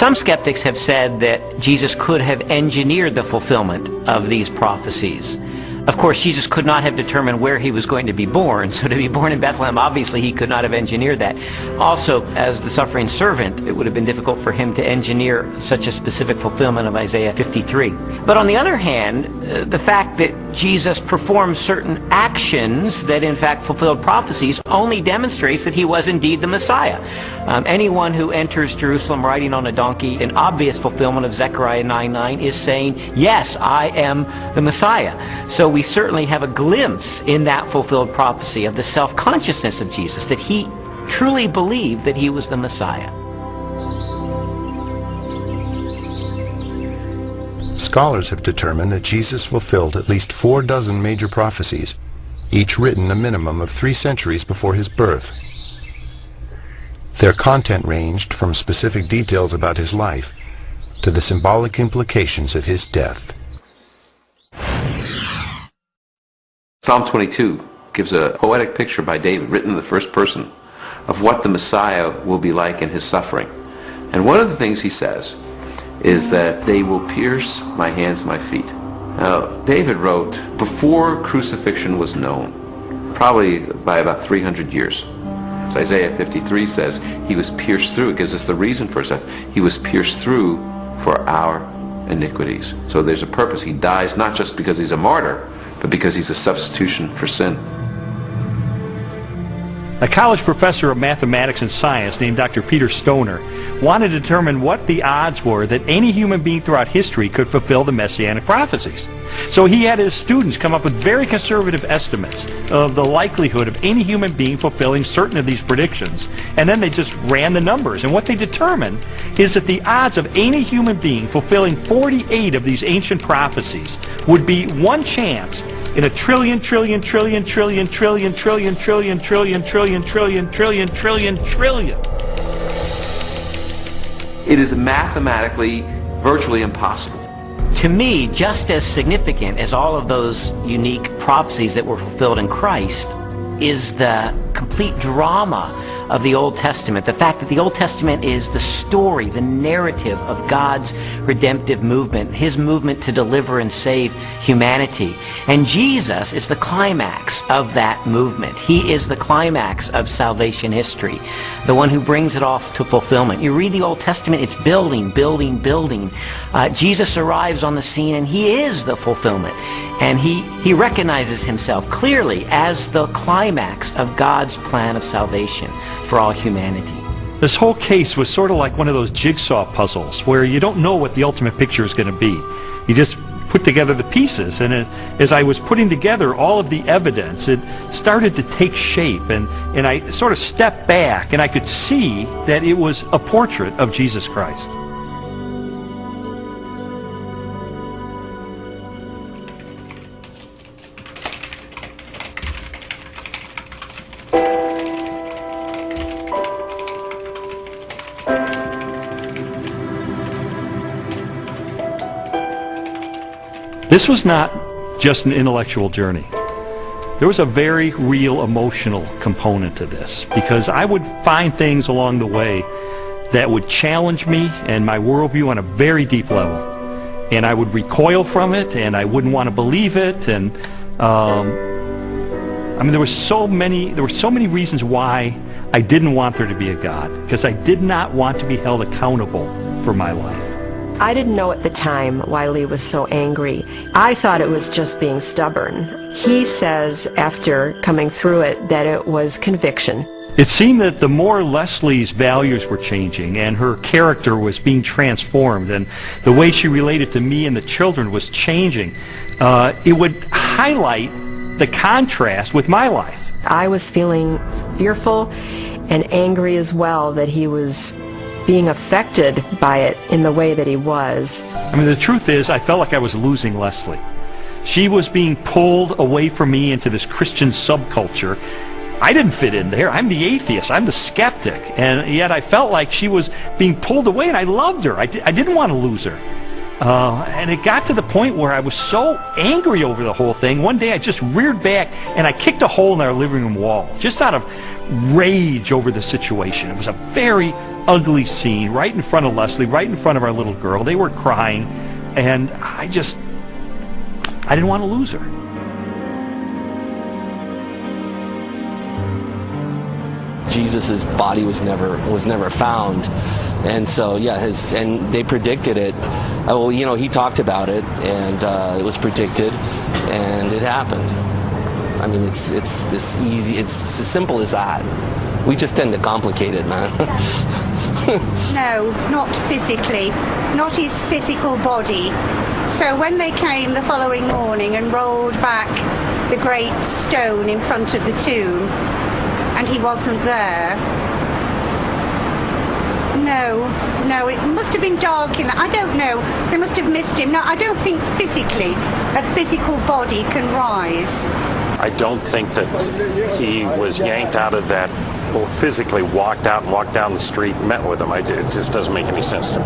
Some skeptics have said that Jesus could have engineered the fulfillment of these prophecies. Of course, Jesus could not have determined where he was going to be born, so to be born in Bethlehem, obviously he could not have engineered that. Also, as the suffering servant, it would have been difficult for him to engineer such a specific fulfillment of Isaiah 53. But on the other hand, the fact that Jesus performed certain actions that in fact fulfilled prophecies only demonstrates that he was indeed the Messiah. Anyone who enters Jerusalem riding on a donkey, in obvious fulfillment of Zechariah 9:9, is saying, yes, I am the Messiah. So we certainly have a glimpse in that fulfilled prophecy of the self-consciousness of Jesus, that he truly believed that he was the Messiah. Scholars have determined that Jesus fulfilled at least 4 major prophecies, each written a minimum of 3 centuries before his birth. Their content ranged from specific details about his life to the symbolic implications of his death. Psalm 22 gives a poetic picture by David, written in the first person, of what the Messiah will be like in his suffering. And one of the things he says is that they will pierce my hands and my feet. Now, David wrote before crucifixion was known, probably by about 300 years. As Isaiah 53 says, he was pierced through. It gives us the reason for his death. He was pierced through for our iniquities. So there's a purpose. He dies not just because he's a martyr, but because he's a substitution for sin. A college professor of mathematics and science named Dr. Peter Stoner wanted to determine what the odds were that any human being throughout history could fulfill the messianic prophecies. So he had his students come up with very conservative estimates of the likelihood of any human being fulfilling certain of these predictions. And then they just ran the numbers. And what they determined is that the odds of any human being fulfilling 48 of these ancient prophecies would be 1 chance in a trillion. It is mathematically virtually impossible. To me, just as significant as all of those unique prophecies that were fulfilled in Christ is the complete drama of the Old Testament. The fact that the Old Testament is the story, the narrative of God's redemptive movement, his movement to deliver and save humanity. And Jesus is the climax of that movement. He is the climax of salvation history, the one who brings it off to fulfillment. You read the Old Testament, it's building. Jesus arrives on the scene and he is the fulfillment. And he recognizes himself clearly as the climax of God's plan of salvation for all humanity. This whole case was sort of like one of those jigsaw puzzles where you don't know what the ultimate picture is going to be. You just put together the pieces, and as I was putting together all of the evidence, it started to take shape, and I sort of stepped back and I could see that it was a portrait of Jesus Christ. This was not just an intellectual journey. There was a very real emotional component to this, because I would find things along the way that would challenge me and my worldview on a very deep level. And I would recoil from it, and I wouldn't want to believe it. And I mean, there were so many reasons why I didn't want there to be a God, because I did not want to be held accountable for my life. I didn't know at the time why Lee was so angry. I thought it was just being stubborn. He says, after coming through it, that it was conviction. It seemed that the more Leslie's values were changing and her character was being transformed and the way she related to me and the children was changing, it would highlight the contrast with my life. I was feeling fearful and angry as well that he was being affected by it in the way that he was. I mean, the truth is, I felt like I was losing Leslie. She was being pulled away from me into this Christian subculture. I didn't fit in there. I'm the atheist. I'm the skeptic. And yet I felt like she was being pulled away, and I loved her. I didn't want to lose her. And it got to the point where I was so angry over the whole thing. One day I just reared back and I kicked a hole in our living room wall, just out of rage over the situation. It was a very ugly scene right in front of Leslie, right in front of our little girl. They were crying, and I didn't want to lose her. Jesus's body was never found, and so and they predicted it. Well, you know, he talked about it, and it was predicted, and it happened. I mean, it's this easy. It's as simple as that. We just tend to complicate it, man. No, not physically, not his physical body. So when they came the following morning and rolled back the great stone in front of the tomb, and he wasn't there. No, it must have been dark in that. I don't know. They must have missed him. No, I don't think physically a physical body can rise. I don't think that he was yanked out of that, or physically walked out and walked down the street and met with him. It just doesn't make any sense to me.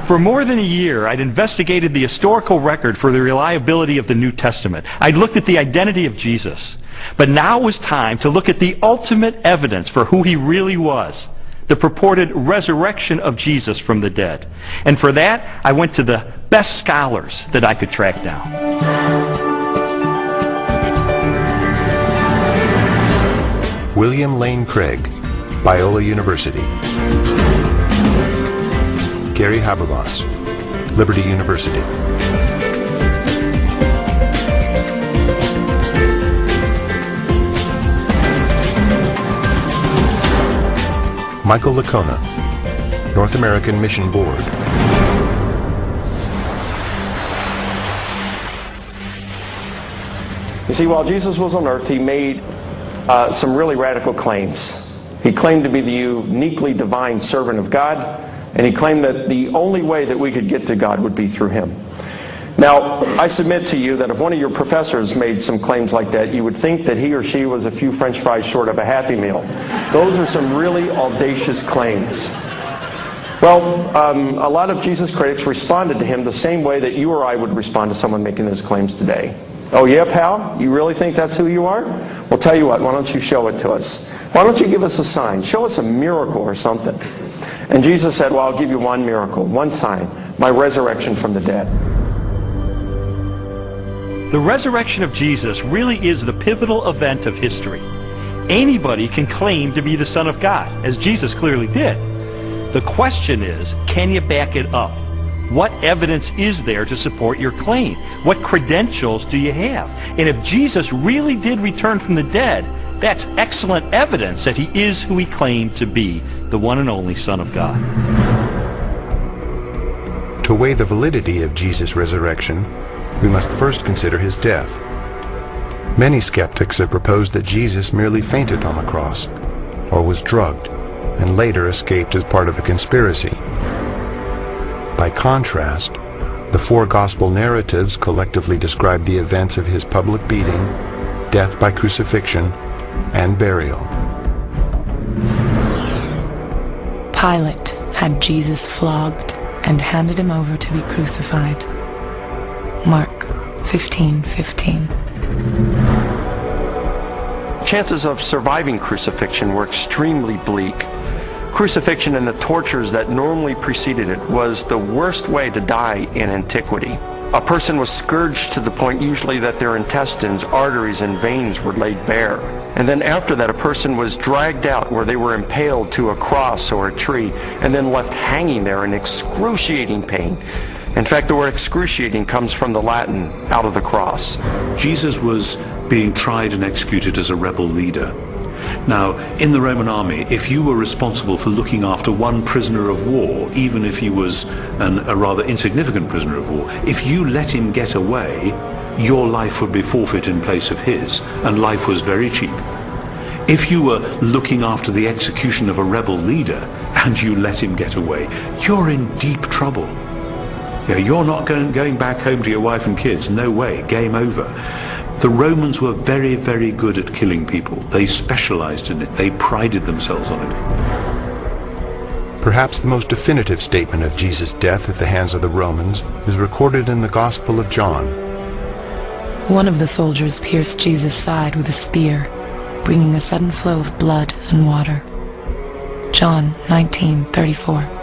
For more than a year, I'd investigated the historical record for the reliability of the New Testament. I'd looked at the identity of Jesus. But now it was time to look at the ultimate evidence for who he really was, the purported resurrection of Jesus from the dead. And for that, I went to the best scholars that I could track down. William Lane Craig, Biola University. Gary Habermas, Liberty University. Michael Licona, North American Mission Board. You see, while Jesus was on earth, he made some really radical claims. He claimed to be the uniquely divine servant of God, and he claimed that the only way that we could get to God would be through him. Now, I submit to you that if one of your professors made some claims like that, you would think that he or she was a few French fries short of a Happy Meal. Those are some really audacious claims. Well, a lot of Jesus critics responded to him the same way that you or I would respond to someone making those claims today. Oh yeah, pal? You really think that's who you are? Well, tell you what, why don't you show it to us? Why don't you give us a sign? Show us a miracle or something. And Jesus said, well, I'll give you one miracle, one sign, my resurrection from the dead. The resurrection of Jesus really is the pivotal event of history. Anybody can claim to be the Son of God, as Jesus clearly did. The question is, can you back it up? What evidence is there to support your claim? What credentials do you have? And if Jesus really did return from the dead, that's excellent evidence that he is who he claimed to be, the one and only Son of God. To weigh the validity of Jesus' resurrection, we must first consider his death. Many skeptics have proposed that Jesus merely fainted on the cross, or was drugged, and later escaped as part of a conspiracy. By contrast, the four gospel narratives collectively describe the events of his public beating, death by crucifixion, and burial. Pilate had Jesus flogged and handed him over to be crucified. Mark 15:15. Chances of surviving crucifixion were extremely bleak. Crucifixion and the tortures that normally preceded it was the worst way to die in antiquity. A person was scourged to the point usually that their intestines, arteries, and veins were laid bare. And then after that, a person was dragged out where they were impaled to a cross or a tree and then left hanging there in excruciating pain. In fact, the word excruciating comes from the Latin, out of the cross. Jesus was being tried and executed as a rebel leader. Now, in the Roman army, if you were responsible for looking after one prisoner of war, even if he was a rather insignificant prisoner of war, if you let him get away, your life would be forfeit in place of his, and life was very cheap. If you were looking after the execution of a rebel leader and you let him get away, you're in deep trouble. Yeah, you're not going back home to your wife and kids. No way. Game over. The Romans were very, very good at killing people. They specialized in it. They prided themselves on it. Perhaps the most definitive statement of Jesus' death at the hands of the Romans is recorded in the Gospel of John. One of the soldiers pierced Jesus' side with a spear, bringing a sudden flow of blood and water. John 19:34.